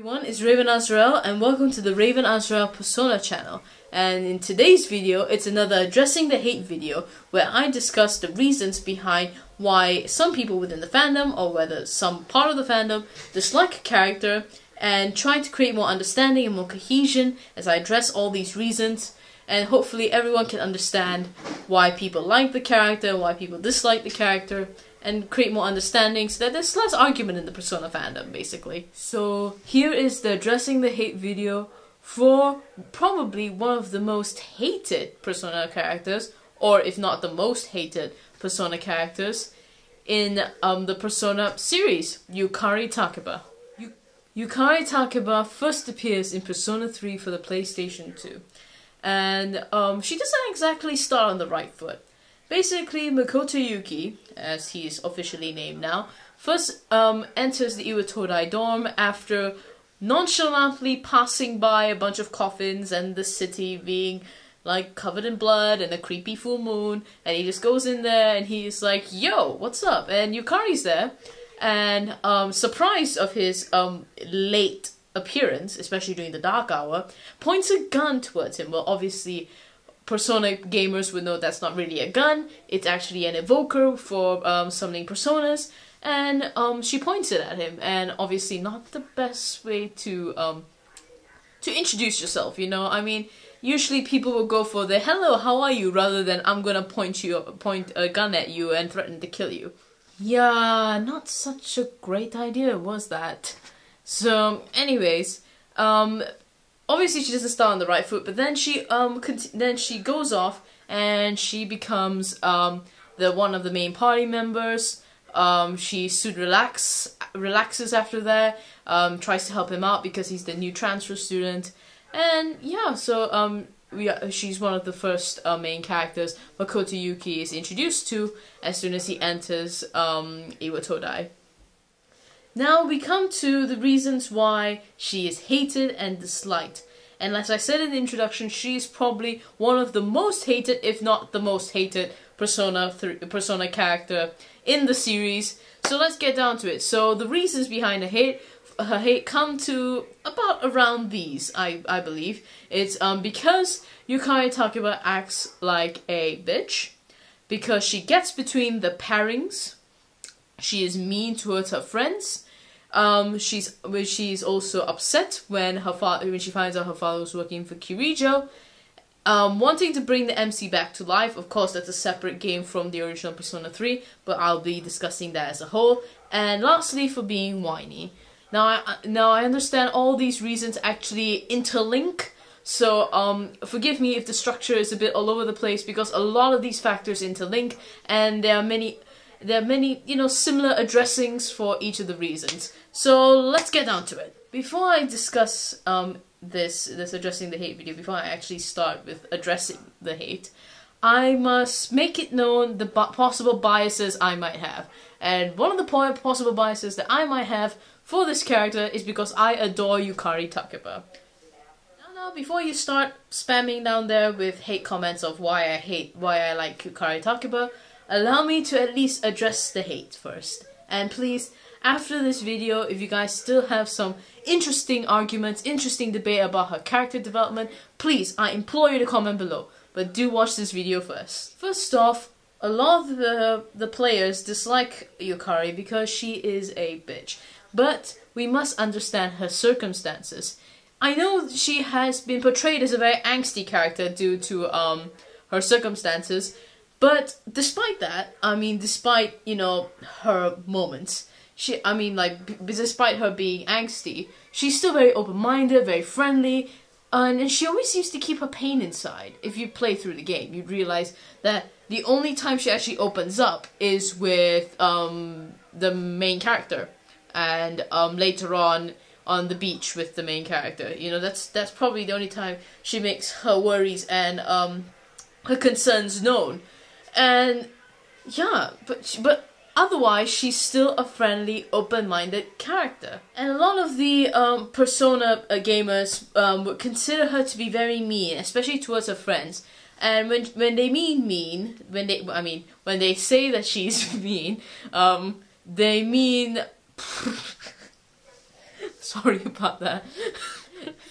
everyone, it's Raven Azrael and welcome to the Raven Azrael Persona channel. And in today's video, it's another Addressing the Hate video where I discuss the reasons behind why some people within the fandom, or whether some part of the fandom, dislike a character, and try to create more understanding and more cohesion as I address all these reasons. And hopefully everyone can understand why people like the character, why people dislike the character, and create more understanding so that there's less argument in the Persona fandom, basically. So here is the Addressing the Hate video for probably one of the most hated Persona characters, or if not the most hated Persona characters in the Persona series, Yukari Takeba. Yukari Takeba first appears in Persona 3 for the PlayStation 2. And she doesn't exactly start on the right foot. Basically, Makoto Yuki, as he is officially named now, first enters the Iwatodai dorm after nonchalantly passing by a bunch of coffins and the city being like covered in blood and a creepy full moon, and he just goes in there and he's like, yo, what's up? And Yukari's there, and surprised of his late appearance, especially during the dark hour, points a gun towards him. Well, obviously Persona gamers would know that's not really a gun, it's actually an evoker for summoning personas, and she points it at him, and obviously not the best way to introduce yourself, you know. I mean, usually people will go for the hello, how are you, rather than I'm gonna point a gun at you and threaten to kill you. Yeah, not such a great idea, was that? So, anyways, obviously she doesn't start on the right foot, but then she goes off and she becomes the one of the main party members. She soon relaxes after that, tries to help him out because he's the new transfer student, and yeah, so she's one of the first main characters Makoto Yuki is introduced to as soon as he enters Iwatodai. Now we come to the reasons why she is hated and disliked. And as I said in the introduction, she is probably one of the most hated, if not the most hated, Persona character in the series. So let's get down to it. So the reasons behind her hate come to about around these, I believe. It's because Yukari Takeba acts like a bitch, because she gets between the pairings, she is mean towards her friends. She's also upset when she finds out her father was working for Kirijo. Wanting to bring the MC back to life. Of course, that's a separate game from the original Persona 3, but I'll be discussing that as a whole. And lastly, for being whiny. Now I understand all these reasons actually interlink. So forgive me if the structure is a bit all over the place, because a lot of these factors interlink, and there are many, you know, similar addressings for each of the reasons. So let's get down to it. Before I discuss this Addressing the Hate video, before I actually start with addressing the hate, I must make it known the possible biases I might have. And one of the possible biases that I might have for this character is because I adore Yukari Takeba. Now, before you start spamming down there with hate comments of why I like Yukari Takeba, allow me to at least address the hate first. And please, after this video, if you guys still have some interesting arguments, interesting debate about her character development, please, I implore you to comment below. But do watch this video first. First off, a lot of the players dislike Yukari because she is a bitch. But we must understand her circumstances. I know she has been portrayed as a very angsty character due to her circumstances, but despite that, I mean, despite, you know, her moments, despite her being angsty, she's still very open-minded, very friendly, and she always seems to keep her pain inside. If you play through the game, you'd realize that the only time she actually opens up is with the main character, and later on the beach with the main character. You know, that's probably the only time she makes her worries and her concerns known. And yeah, but otherwise she's still a friendly, open-minded character. And a lot of the Persona gamers would consider her to be very mean, especially towards her friends. And when they mean, when they say that she's mean, they mean Sorry about that.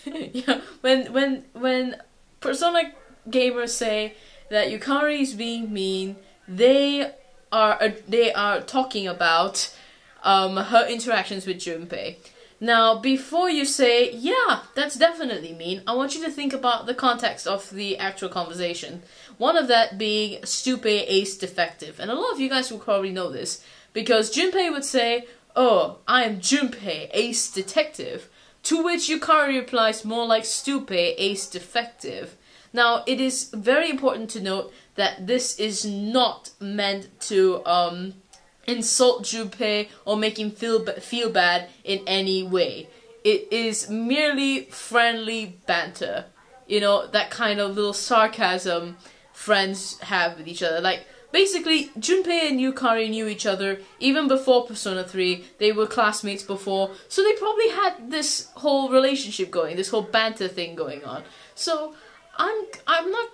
Yeah, when Persona gamers say that Yukari is being mean, they are talking about her interactions with Junpei. Now, before you say, yeah, that's definitely mean, I want you to think about the context of the actual conversation. One of that being Stupid Ace Defective. And a lot of you guys will probably know this, because Junpei would say, oh, I am Junpei, Ace Detective. To which Yukari replies more like Stupid Ace Defective. Now, it is very important to note that this is not meant to insult Junpei or make him feel bad in any way. It is merely friendly banter. You know, that kind of little sarcasm friends have with each other. Like, basically, Junpei and Yukari knew each other even before Persona 3. They were classmates before, so they probably had this whole relationship going, this whole banter thing going on. So, I'm not...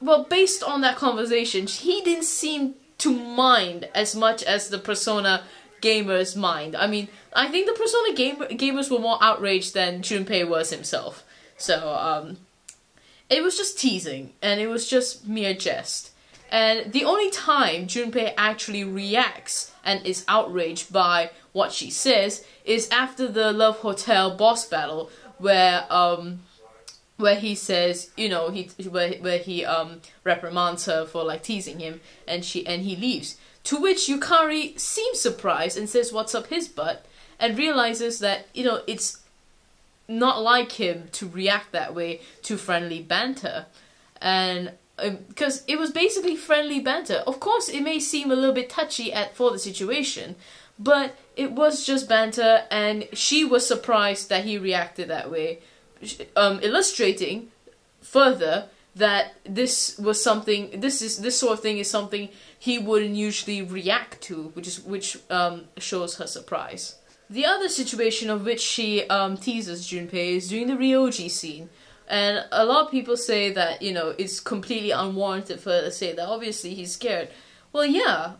Well, based on that conversation, he didn't seem to mind as much as the Persona gamers mind. I mean, I think the Persona gamers were more outraged than Junpei was himself. So, it was just teasing, and it was just mere jest. And the only time Junpei actually reacts and is outraged by what she says is after the Love Hotel boss battle, where he says, you know, where he reprimands her for like teasing him, and he leaves. To which Yukari seems surprised and says, "What's up his butt?" and realizes that, you know, it's not like him to react that way to friendly banter, and because it was basically friendly banter. Of course, it may seem a little bit touchy for the situation, but it was just banter, and she was surprised that he reacted that way. Illustrating further that this was something. This sort of thing is something he wouldn't usually react to, which shows her surprise. The other situation of which she teases Junpei is during the Ryoji scene, and a lot of people say that, you know, it's completely unwarranted for her to say that. Obviously, he's scared. Well, yeah,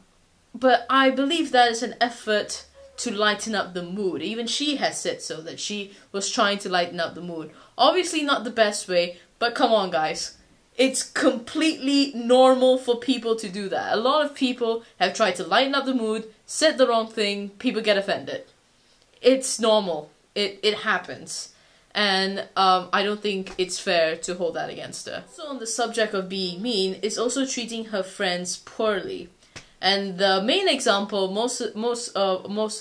but I believe that is an effort to lighten up the mood. Even she has said so, that she was trying to lighten up the mood. Obviously not the best way, but come on guys. It's completely normal for people to do that. A lot of people have tried to lighten up the mood, said the wrong thing, people get offended. It's normal. It happens. And I don't think it's fair to hold that against her. So on the subject of being mean, is also treating her friends poorly. And the main example most of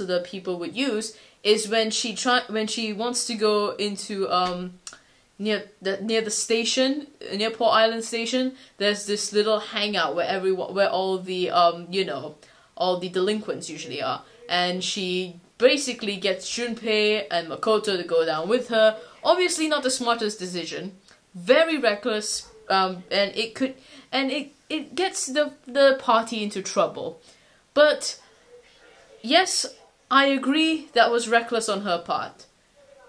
the people would use is when she wants to go into near the station, near Port Island station. There's this little hangout where all the you know, all the delinquents usually are, and she basically gets Junpei and Makoto to go down with her. Obviously not the smartest decision, very reckless, and it gets the party into trouble. But yes, I agree that was reckless on her part.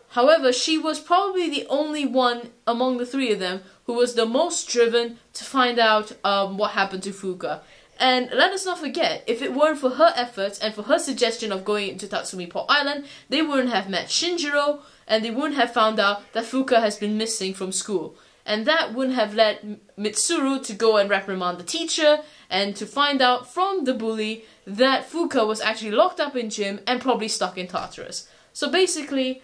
However, she was probably the only one among the three of them who was the most driven to find out what happened to Fuka. And let us not forget, if it weren't for her efforts and for her suggestion of going into Tatsumi Port Island, they wouldn't have met Shinjiro, and they wouldn't have found out that Fuka has been missing from school. And that wouldn't have led Mitsuru to go and reprimand the teacher, and to find out from the bully that Fuka was actually locked up in gym and probably stuck in Tartarus. So basically,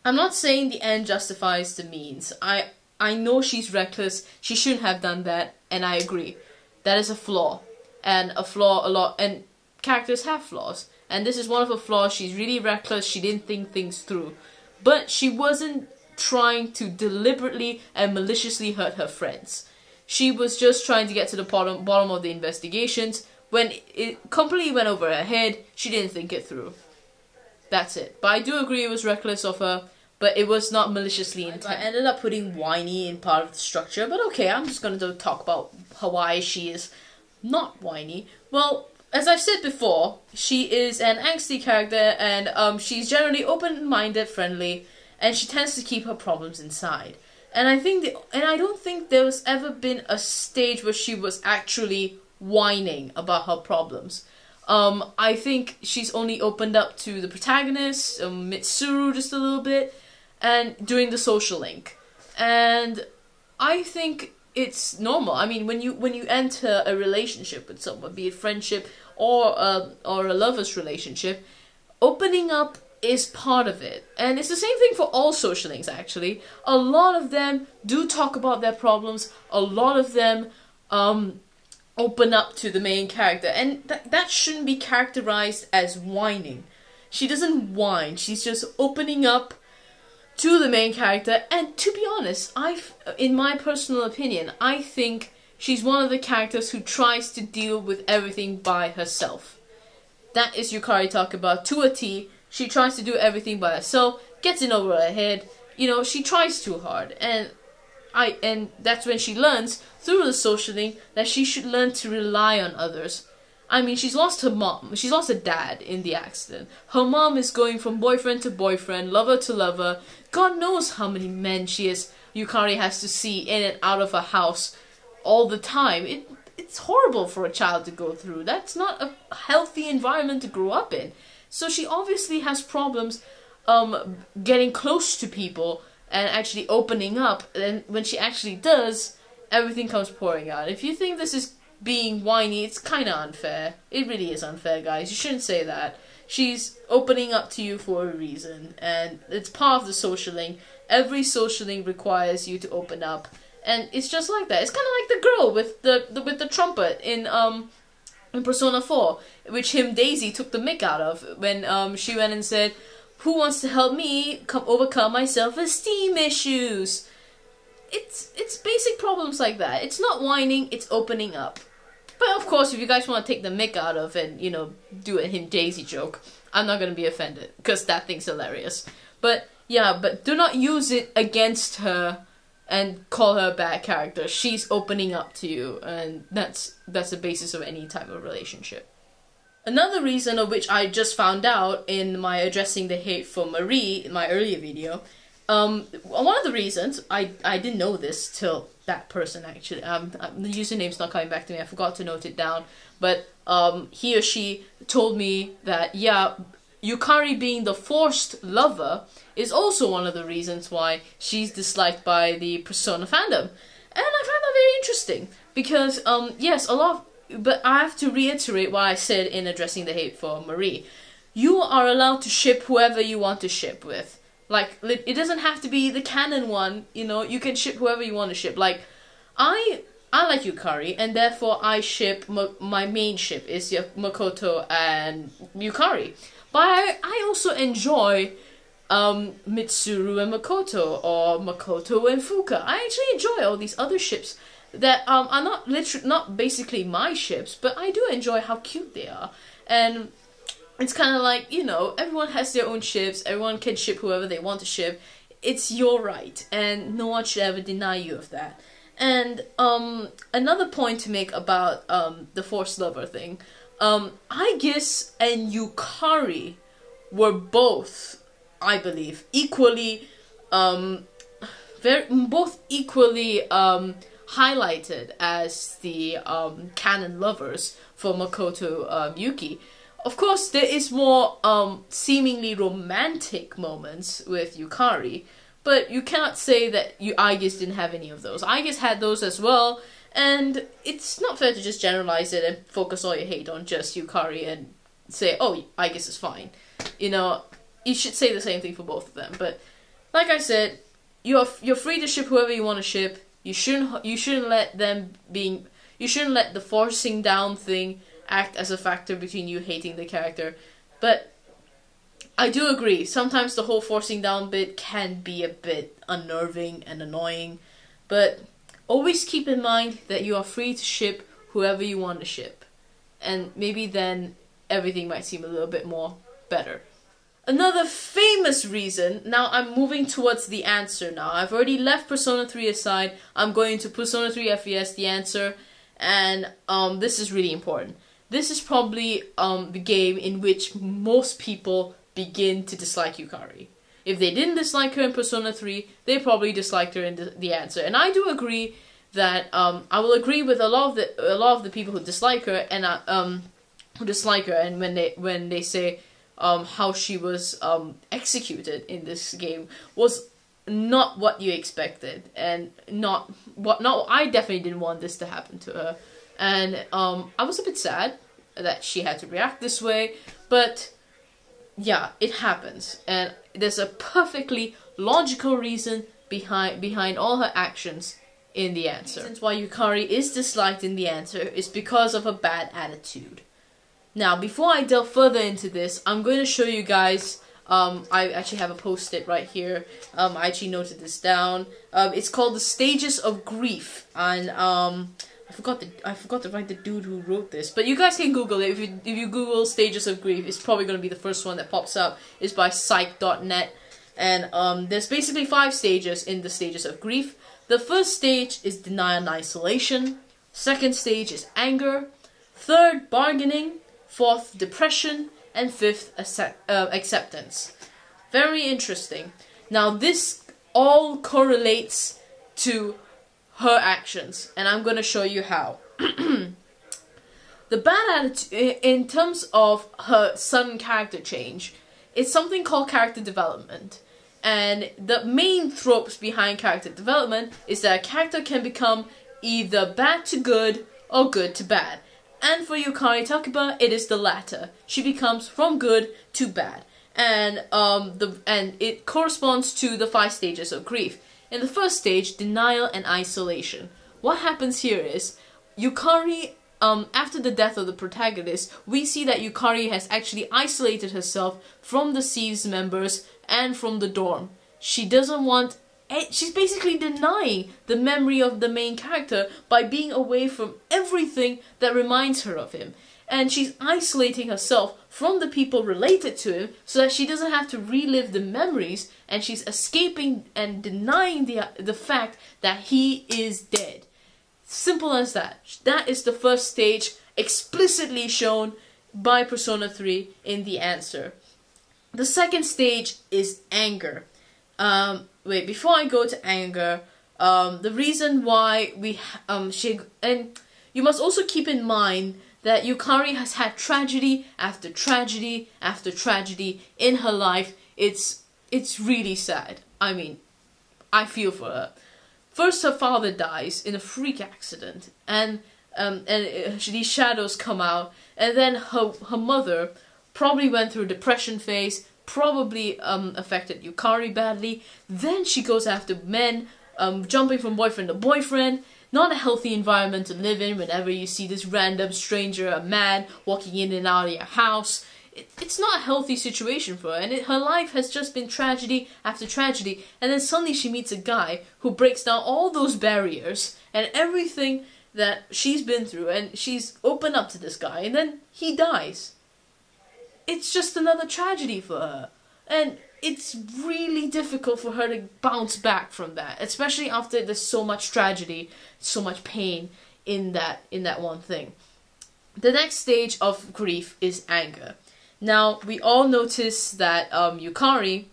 I'm not saying the end justifies the means. I know she's reckless, she shouldn't have done that, and I agree. That is a flaw. And and characters have flaws. And this is one of her flaws. She's really reckless, she didn't think things through. But she wasn't trying to deliberately and maliciously hurt her friends. She was just trying to get to the bottom of the investigations. When it completely went over her head, she didn't think it through. That's it. But I do agree it was reckless of her, but it was not maliciously intended. I ended up putting whiny in part of the structure, but okay, I'm just going to talk about why she is not whiny. Well, as I've said before, she is an angsty character, and she's generally open-minded, friendly, and she tends to keep her problems inside. And I don't think there's ever been a stage where she was actually whining about her problems. I think she's only opened up to the protagonist, Mitsuru, just a little bit, and doing the social link. And I think it's normal. I mean, when you enter a relationship with someone, be it friendship or a lover's relationship, opening up is part of it. And it's the same thing for all social links, actually. A lot of them do talk about their problems. A lot of them open up to the main character, and that shouldn't be characterized as whining. She doesn't whine. She's just opening up to the main character. And to be honest, in my personal opinion, I think she's one of the characters who tries to deal with everything by herself. That is Yukari Takeba to a T. She tries to do everything by herself, gets in over her head. You know, she tries too hard, and that's when she learns through the social link that she should learn to rely on others. I mean, she's lost her mom. She's lost her dad in the accident. Her mom is going from boyfriend to boyfriend, lover to lover. God knows how many men Yukari has to see in and out of her house all the time. It's horrible for a child to go through. That's not a healthy environment to grow up in. So she obviously has problems getting close to people and actually opening up. And when she actually does, everything comes pouring out. If you think this is being whiny, it's kind of unfair. It really is unfair, guys. You shouldn't say that. She's opening up to you for a reason, and it's part of the social link. Every social link requires you to open up, and it's just like that. It's kind of like the girl with the trumpet in Persona 4, which Daisy took the mick out of when she went and said, "Who wants to help me overcome my self-esteem issues?" It's basic problems like that. It's not whining, it's opening up. But of course, if you guys want to take the mick out of and, you know, do a Daisy joke, I'm not going to be offended, because that thing's hilarious. But yeah, but do not use it against her and call her a bad character. She's opening up to you, and that's the basis of any type of relationship. Another reason, of which I just found out in my addressing the hate for Marie in my earlier video, one of the reasons, I didn't know this till that person actually, the username's not coming back to me, I forgot to note it down, but he or she told me that, yeah, Yukari being the forced lover is also one of the reasons why she's disliked by the Persona fandom. And I found that very interesting, because, yes, but I have to reiterate what I said in addressing the hate for Marie. You are allowed to ship whoever you want to ship with. Like, it doesn't have to be the canon one, you know, you can ship whoever you want to ship. Like, I like Yukari, and therefore I ship, my main ship is Makoto and Yukari. But I also enjoy Mitsuru and Makoto, or Makoto and Fuka. I actually enjoy all these other ships that are not basically my ships, but I do enjoy how cute they are. And it's kind of like, you know, everyone has their own ships, everyone can ship whoever they want to ship. It's your right, and no one should ever deny you of that. And another point to make about the forced lover thing, Aegis and Yukari were both, I believe, equally, both equally highlighted as the canon lovers for Makoto Yuki. Of course, there is more seemingly romantic moments with Yukari, but you cannot say that Aegis didn't have any of those. Aegis had those as well, and it's not fair to just generalize it and focus all your hate on just Yukari and say, oh, Aegis is fine. You know, you should say the same thing for both of them. But like I said, you're free to ship whoever you want to ship. You shouldn't let the forcing down thing act as a factor between you hating the character. But I do agree, sometimes the whole forcing down bit can be a bit unnerving and annoying, but always keep in mind that you are free to ship whoever you want to ship, and maybe then everything might seem a little bit more better. Another famous reason, now I'm moving towards the answer now. I've already left Persona 3 aside, I'm going to Persona 3 FES, the answer, and this is really important. This is probably the game in which most people begin to dislike Yukari. If they didn't dislike her in Persona 3, they probably disliked her in the answer. And I do agree that I will agree with a lot of the people who dislike her, and dislike her, and when they say how she was executed in this game was not what you expected, and not I definitely didn't want this to happen to her, and I was a bit sad that she had to react this way, but yeah, it happens, and there's a perfectly logical reason behind all her actions in the answer. Reasons why Yukari is disliked in the answer is because of a bad attitude. Now, before I delve further into this, I'm going to show you guys, I actually have a post-it right here, I actually noted this down. It's called The Stages of Grief, and I forgot to write the dude who wrote this, but you guys can Google it. If you Google Stages of Grief, it's probably going to be the first one that pops up. It's by psych.net, and there's basically 5 stages in the Stages of Grief. The first stage is denial and isolation, second stage is anger, third, bargaining, fourth, depression, and fifth, acceptance. Very interesting. Now, this all correlates to her actions, and I'm going to show you how. The bad attitude, in terms of her sudden character change, it's something called character development. And the main tropes behind character development is that a character can become either bad to good or good to bad. And for Yukari Takeba, it is the latter. She becomes from good to bad. And it corresponds to the 5 stages of grief. In the first stage, denial and isolation. What happens here is, Yukari, after the death of the protagonist, we see that Yukari has actually isolated herself from the Thieves members and from the dorm. She doesn't want... She's basically denying the memory of the main character by being away from everything that reminds her of him. And she's isolating herself from the people related to him so that she doesn't have to relive the memories, and she's escaping and denying the fact that he is dead. Simple as that. That is the first stage, explicitly shown by Persona 3 in the answer. The second stage is anger. Wait, before I go to anger, the reason why you must also keep in mind that Yukari has had tragedy after tragedy after tragedy in her life. It's really sad. I mean, I feel for her. First, her father dies in a freak accident, and these shadows come out, and then her mother probably went through a depression phase, probably affected Yukari badly. Then she goes after men, jumping from boyfriend to boyfriend. Not a healthy environment to live in whenever you see this random stranger, a man, walking in and out of your house. It's not a healthy situation for her, and her life has just been tragedy after tragedy, and then suddenly she meets a guy who breaks down all those barriers and everything that she's been through, and she's opened up to this guy, and then he dies. It's just another tragedy for her, and it's really difficult for her to bounce back from that, especially after there's so much tragedy, so much pain in that one thing. The next stage of grief is anger. Now, we all notice that Yukari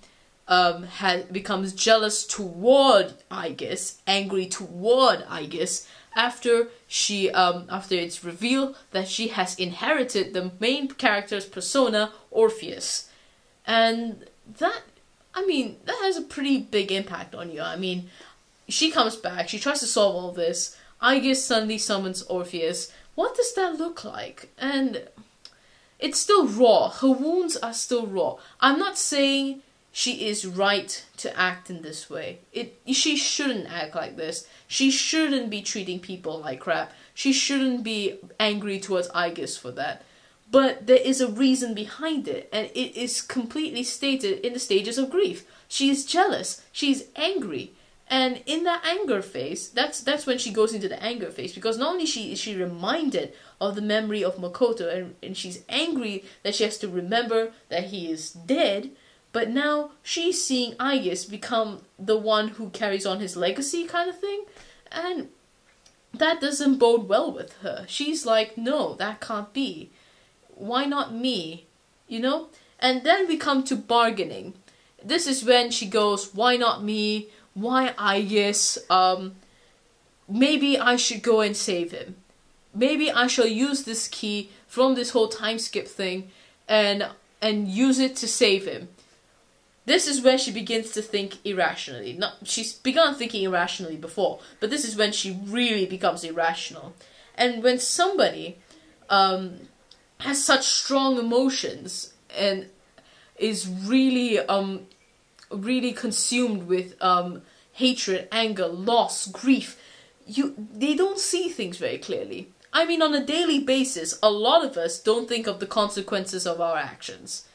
becomes jealous toward Aigis, angry toward Aigis, after it's revealed that she has inherited the main character's persona, Orpheus. And that has a pretty big impact on you. I mean, she comes back, she tries to solve all this, Aigis suddenly summons Orpheus. What does that look like? And it's still raw. Her wounds are still raw. I'm not saying she is right to act in this way. She shouldn't act like this. She shouldn't be treating people like crap. She shouldn't be angry towards Aigis for that. But there is a reason behind it, and it is completely stated in the stages of grief. She is jealous. She's angry. And in that anger phase, that's when she goes into the anger phase, because not only is she reminded of the memory of Makoto, and she's angry that she has to remember that he is dead, but now she's seeing Aigis become the one who carries on his legacy kind of thing, and that doesn't bode well with her. She's like, no, that can't be. Why not me? You know? And then we come to bargaining. This is when she goes, why not me? Why Aigis? Maybe I should go and save him. Maybe I shall use this key from this whole time skip thing and use it to save him. This is where she begins to think irrationally. She's begun thinking irrationally before, but this is when she really becomes irrational. And when somebody has such strong emotions and is really really consumed with hatred, anger, loss, grief, they don't see things very clearly. I mean, on a daily basis, a lot of us don't think of the consequences of our actions.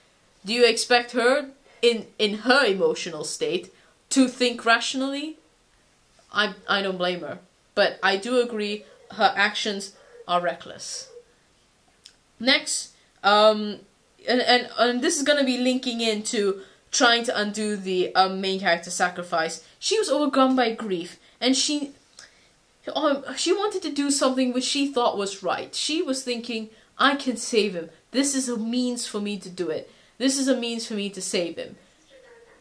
Do you expect her, in her emotional state, to think rationally? I don't blame her. But I do agree, her actions are reckless. Next, and this is going to be linking into trying to undo the main character sacrifice. She was overcome by grief, and she wanted to do something which she thought was right. She was thinking, I can save him. This is a means for me to do it. This is a means for me to save him.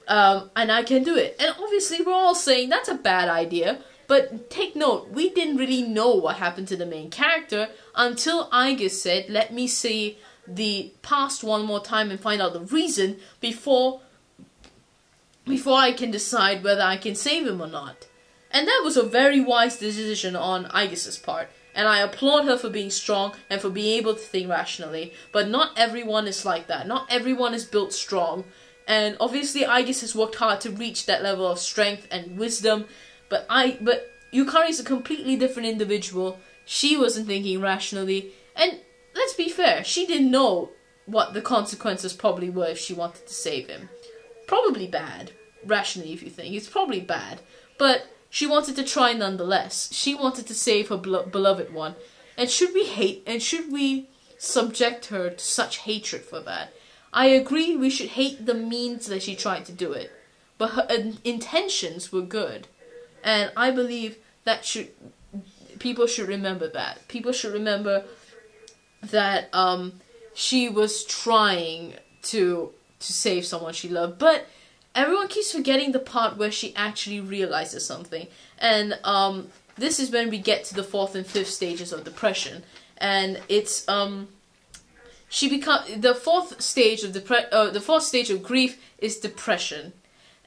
And I can do it. And obviously we're all saying that's a bad idea. But take note, we didn't really know what happened to the main character until Aigis said, let me see the past one more time and find out the reason before I can decide whether I can save him or not. And that was a very wise decision on Aigis' part. And I applaud her for being strong and for being able to think rationally. But not everyone is like that. Not everyone is built strong. And obviously Aigis has worked hard to reach that level of strength and wisdom. But Yukari is a completely different individual. She wasn't thinking rationally. And let's be fair, she didn't know what the consequences probably were if she wanted to save him. Probably bad. Rationally, if you think. It's probably bad. But she wanted to try nonetheless. She wanted to save her beloved one. And should we hate and should we subject her to such hatred for that? I agree we should hate the means that she tried to do it. But her intentions were good. And I believe that people should remember that. People should remember that she was trying to save someone she loved. But everyone keeps forgetting the part where she actually realizes something. And this is when we get to the 4th and 5th stages of depression. And it's the 4th stage of grief is depression.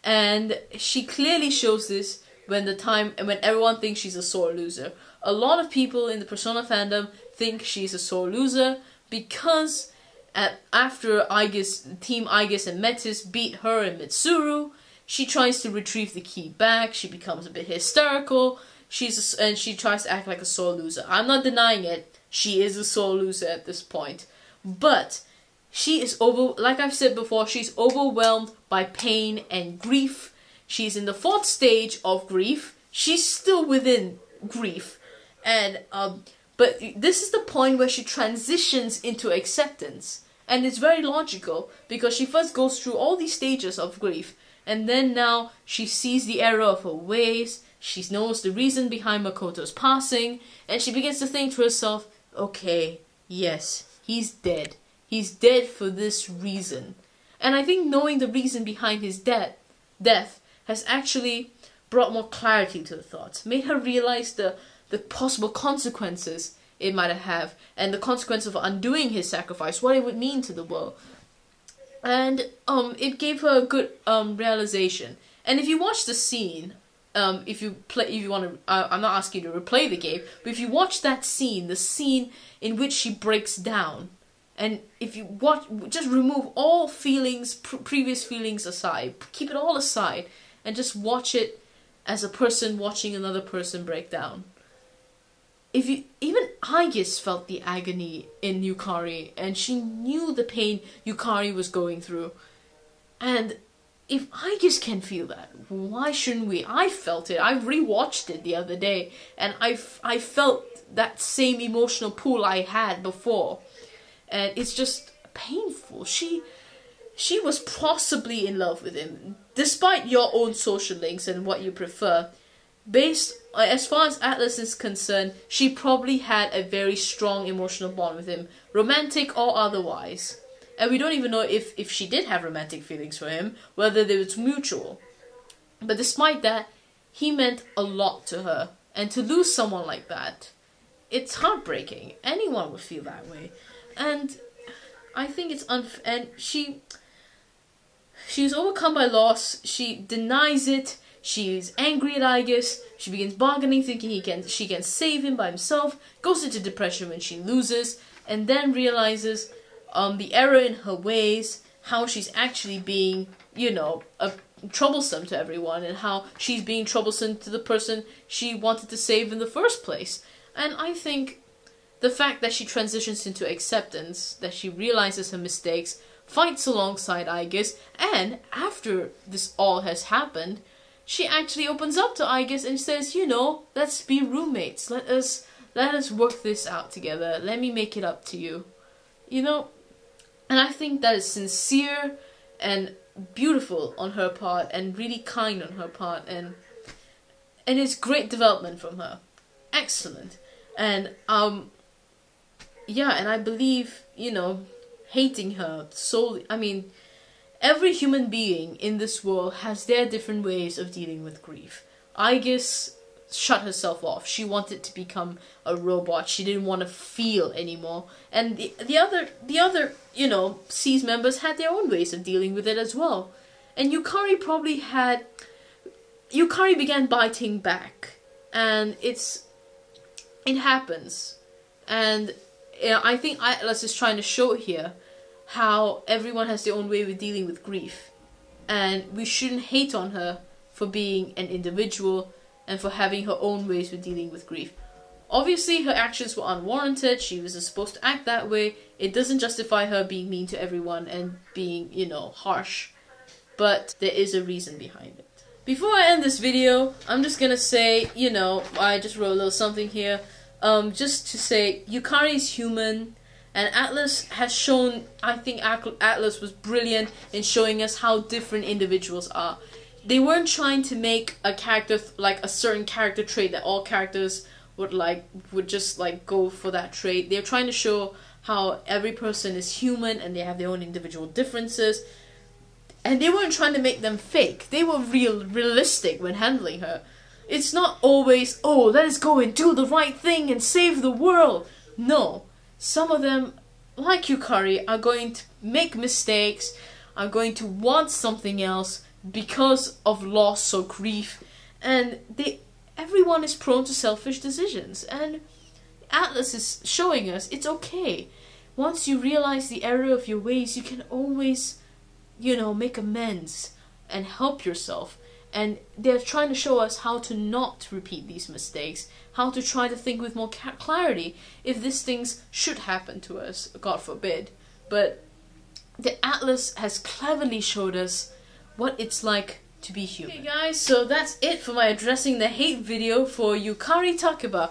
And she clearly shows this when everyone thinks she's a sore loser. A lot of people in the Persona fandom think she's a sore loser because after Team Aigis and Metis beat her and Mitsuru, she tries to retrieve the key back. She becomes a bit hysterical. And she tries to act like a sore loser. I'm not denying it. She is a sore loser at this point. But she is like I've said before, she's overwhelmed by pain and grief. She's in the 4th stage of grief. She's still within grief. And but this is the point where she transitions into acceptance. And it's very logical because she first goes through all these stages of grief. And then now she sees the error of her ways. She knows the reason behind Makoto's passing. And she begins to think to herself, okay, yes, he's dead. He's dead for this reason. And I think knowing the reason behind his death has actually brought more clarity to the thoughts. Made her realize the possible consequences it might have. And the consequence of undoing his sacrifice. What it would mean to the world. And it gave her a good realization. And if you watch the scene, if you want to, I'm not asking you to replay the game, but if you watch that scene, the scene in which she breaks down, and if you just remove all feelings, previous feelings aside, keep it all aside, and just watch it as a person watching another person break down. Even Aigis felt the agony in Yukari, and she knew the pain Yukari was going through. And if Aigis can feel that, why shouldn't we? I felt it. I rewatched it the other day, and I felt that same emotional pull I had before. And it's just painful. She was possibly in love with him, despite your own social links and what you prefer. As far as Atlas is concerned, she probably had a very strong emotional bond with him, romantic or otherwise. And we don't even know if she did have romantic feelings for him, whether they was mutual. But despite that, he meant a lot to her. And to lose someone like that, it's heartbreaking. Anyone would feel that way. And I think it's and she's overcome by loss. She denies it. She's angry at Aigis. She begins bargaining, thinking she can save him by himself. Goes into depression when she loses, and then realizes the error in her ways, how she's actually being, you know, troublesome to everyone, and how she's being troublesome to the person she wanted to save in the first place. And I think the fact that she transitions into acceptance, that she realizes her mistakes, fights alongside Aigis, and after this all has happened, she actually opens up to Aigis and says, you know, let's be roommates. Let us work this out together. Let me make it up to you. You know? And I think that is sincere and beautiful on her part, and really kind on her part, and it's great development from her. Excellent. And yeah, and I believe, you know, hating her solely, I mean, every human being in this world has their different ways of dealing with grief. Aigis shut herself off. She wanted to become a robot. She didn't want to feel anymore. And the other, you know, SEAS members had their own ways of dealing with it as well. And Yukari began biting back. And it happens. And I think Atlas is trying to show here how everyone has their own way of dealing with grief, and we shouldn't hate on her for being an individual and for having her own ways of dealing with grief. Obviously her actions were unwarranted. She wasn't supposed to act that way. It doesn't justify her being mean to everyone and being, you know, harsh, but there is a reason behind it. Before I end this video, I'm just gonna say, you know, I just wrote a little something here, just to say Yukari is human. And Atlas has shown, I think Atlas was brilliant in showing us how different individuals are. They weren't trying to make a character, like a certain character trait that all characters would just like go for that trait. They're trying to show how every person is human and they have their own individual differences. And they weren't trying to make them fake. They were realistic when handling her. It's not always, oh, let us go and do the right thing and save the world. No. Some of them, like Yukari, are going to make mistakes, are going to want something else because of loss or grief, and everyone is prone to selfish decisions, and Atlas is showing us it's okay. Once you realize the error of your ways, you can always, you know, make amends and help yourself. And they're trying to show us how to not repeat these mistakes, how to try to think with more clarity if these things should happen to us, God forbid. But the Atlas has cleverly showed us what it's like to be human. Okay guys, so that's it for my addressing the hate video for Yukari Takeba.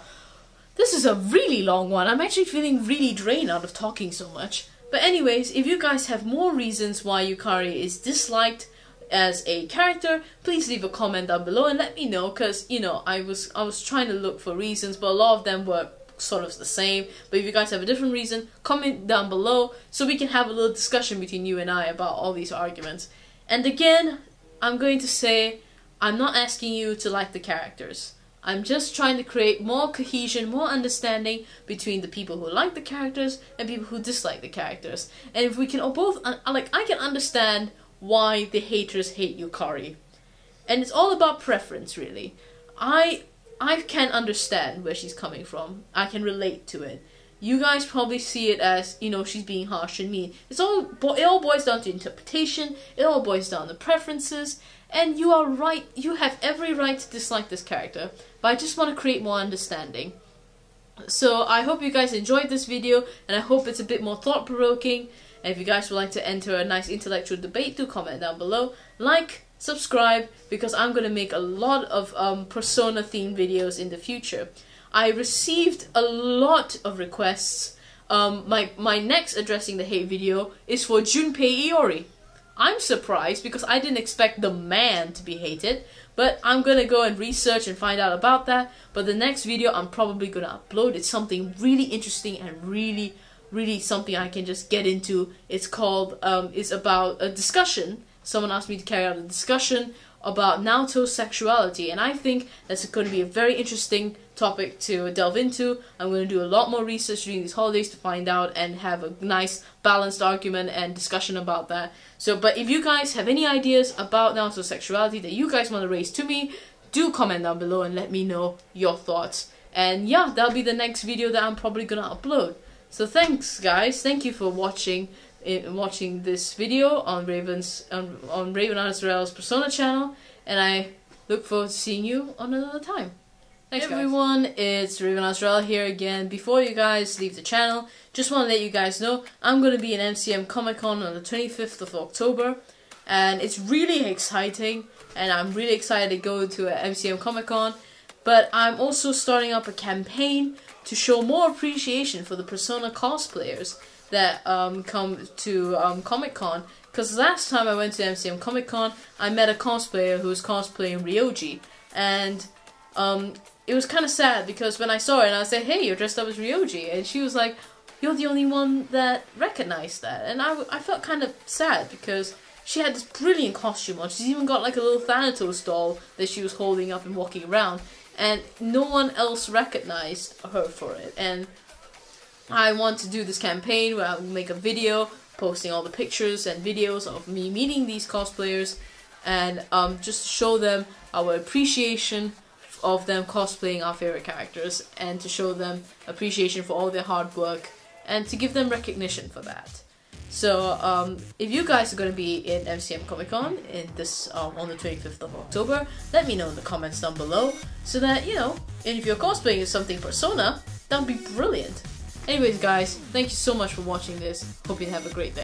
This is a really long one. I'm actually feeling really drained out of talking so much. But anyways, if you guys have more reasons why Yukari is disliked as a character, please leave a comment down below and let me know, because, you know, I was trying to look for reasons, but a lot of them were sort of the same. But if you guys have a different reason, comment down below so we can have a little discussion between you and I about all these arguments. And again, I'm going to say, I'm not asking you to like the characters. I'm just trying to create more cohesion, more understanding between the people who like the characters and people who dislike the characters. And if we can both, I can understand why the haters hate Yukari. And it's all about preference, really. I can understand where she's coming from. I can relate to it. You guys probably see it as, you know, she's being harsh and mean. It all boils down to interpretation. It all boils down to preferences. And you are right. You have every right to dislike this character. But I just want to create more understanding. So I hope you guys enjoyed this video, and I hope it's a bit more thought-provoking. And if you guys would like to enter a nice intellectual debate, do comment down below. Like, subscribe, because I'm going to make a lot of Persona-themed videos in the future. I received a lot of requests. My next Addressing the Hate video is for Junpei Iori. I'm surprised because I didn't expect the man to be hated, but I'm gonna go and research and find out about that. But the next video I'm probably gonna upload. It's something really interesting and really something I can just get into. It's called, it's about a discussion. Someone asked me to carry out a discussion about Naoto's sexuality, and I think that's going to be a very interesting topic to delve into. I'm going to do a lot more research during these holidays to find out and have a nice balanced argument and discussion about that. So, but if you guys have any ideas about Naruto sexuality that you guys want to raise to me, do comment down below and let me know your thoughts. And yeah, that'll be the next video that I'm probably gonna upload. So thanks guys, thank you for watching this video on Raven Azrael's Persona channel, and I look forward to seeing you on another time. Thanks guys. Hey everyone, it's Raven Azrael here again. Before you guys leave the channel, just want to let you guys know I'm going to be in MCM Comic Con on the 25th of October, and it's really exciting, and I'm really excited to go to a MCM Comic Con. But I'm also starting up a campaign to show more appreciation for the Persona cosplayers that come to Comic Con. Because last time I went to MCM Comic Con, I met a cosplayer who was cosplaying Ryoji, and it was kind of sad because when I saw her and I said, "Hey, you're dressed up as Ryoji," and she was like, "You're the only one that recognized that," and I felt kind of sad because she had this brilliant costume on. She's even got like a little Thanatos doll that she was holding up and walking around, and no one else recognized her for it. And I want to do this campaign where I will make a video posting all the pictures and videos of me meeting these cosplayers, and just to show them our appreciation of them cosplaying our favorite characters, and to show them appreciation for all their hard work, and to give them recognition for that. So if you guys are going to be in MCM Comic Con on the 25th of October, let me know in the comments down below, so that, you know, and if you're cosplaying something Persona, that would be brilliant. Anyways guys, thank you so much for watching this. Hope you have a great day.